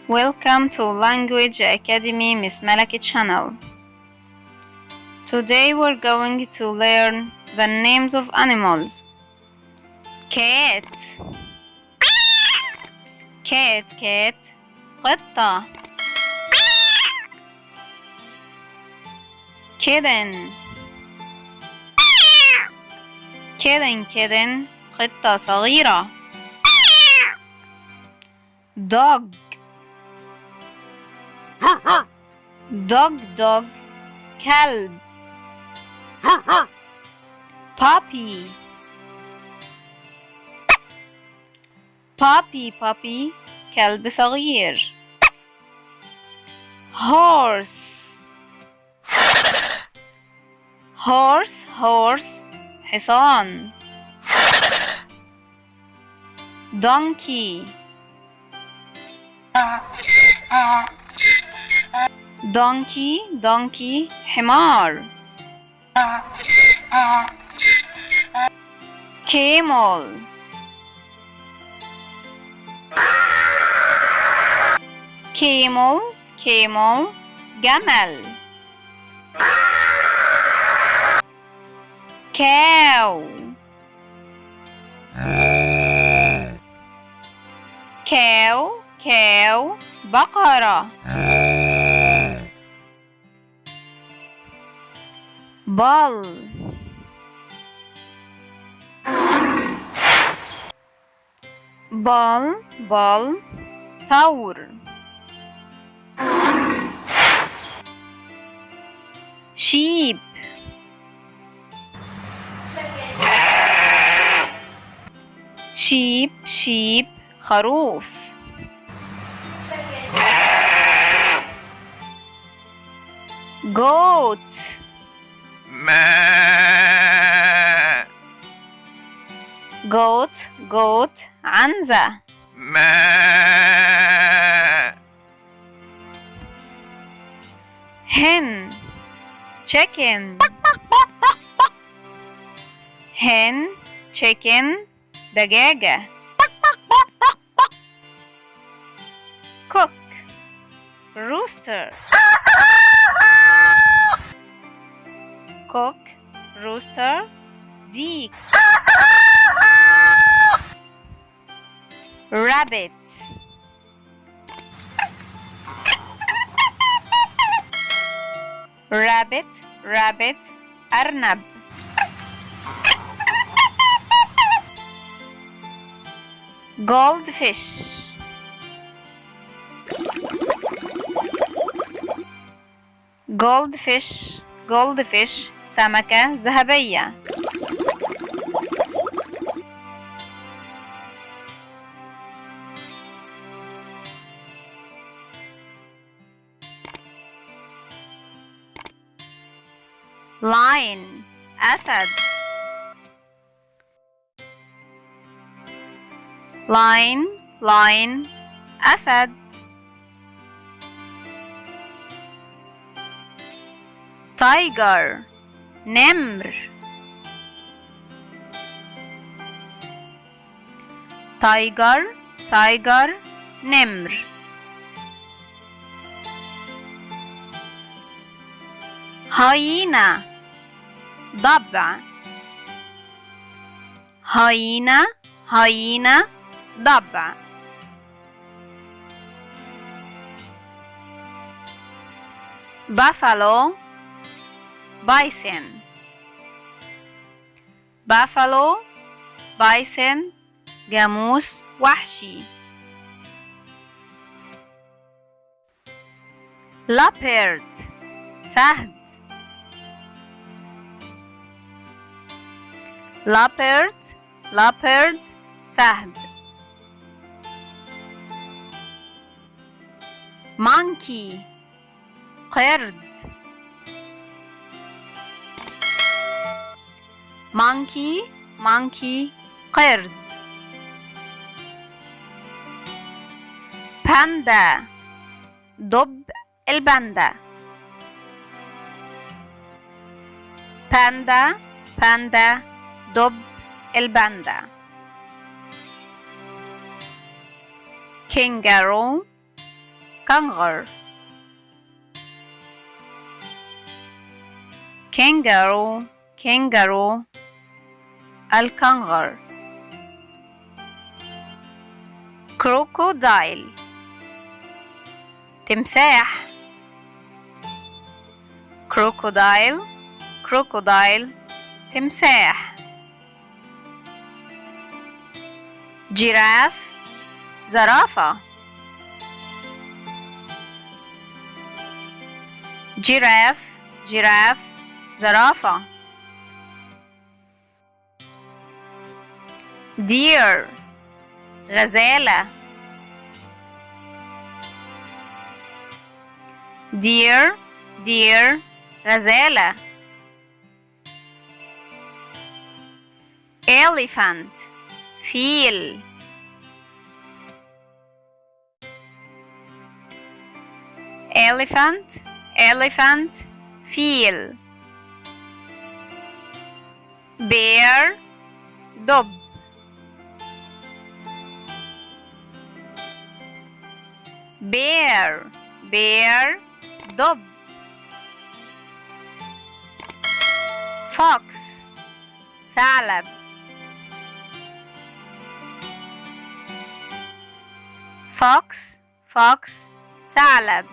Welcome to Language Academy Miss Malak channel. Today we're going to learn the names of animals. Cat. Cat. قطة. Kitten. Kitten. قطة صغيرة. Dog. Dog. كلب. Puppy. كلب صغير. Horse. حصان. Donkey. حمار. Camel. جمل. Cow. بقرة. Bull. ثور. Sheep. خروف. Goat. goat عنزة. hen chicken دجاجة. cook rooster. ديك. rabbit. أرنب. goldfish. سمكة ذهبية. lion أسد. lion أسد. tiger نمر. نمر. hyena ضبع. ضبع. buffalo bison جاموس وحشي. leopard فهد. فهد. monkey قرد. قرد. باندا دب الباندا. دب الباندا. كنغارو كنغر. كنغارو كنغارو الكنغر. كروكودايل تمساح. كروكودايل كروكودايل تمساح. جيراف زرافة. جيراف جيراف زرافة. دير غزالة. دير دير غزالة. elephant فيل. elephant elephant فيل. bear دب. bear bear دب. fox ثعلب. fox fox ثعلب.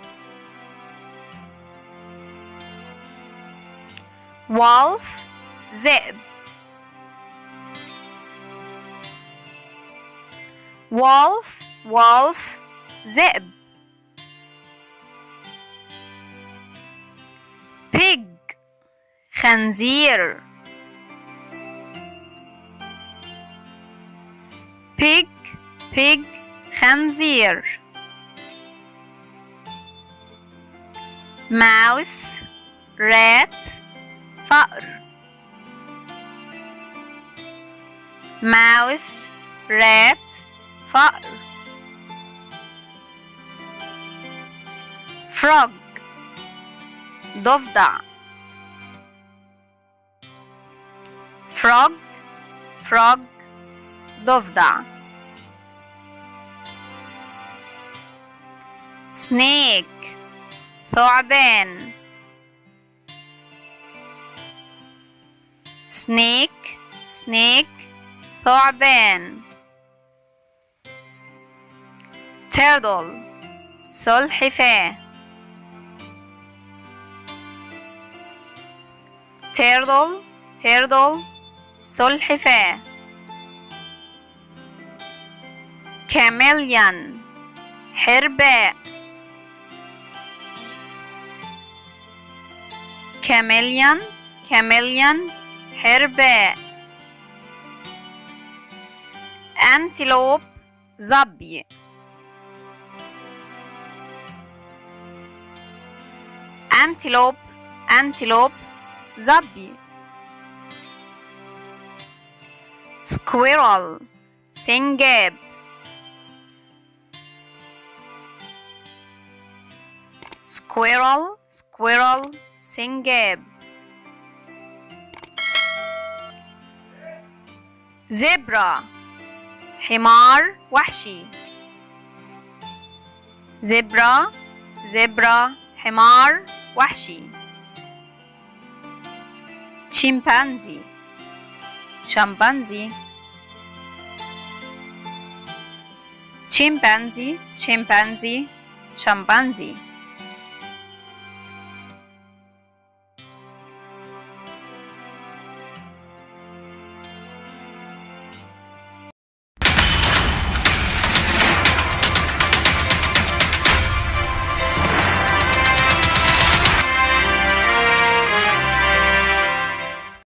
wolf ذئب. wolf wolf ذئب. pig خنزير. pig pig خنزير. mouse rat فأر. mouse rat فأر. frog ضفدع. frog frog ضفدع. snake ثعبان. snake snake ثعبان. turtle سلحفاة. turtle turtle سلحفاة. chameleon حرباء. chameleon chameleon حرباء. antelope ظبي. antelope antelope ظبي. squirrel سنجاب. squirrel squirrel سنجاب. زبرة حمار وحشي. زبرة زبرة حمار وحشي. شمبانزي شمبانزي. شمبانزي شمبانزي شمبانزي.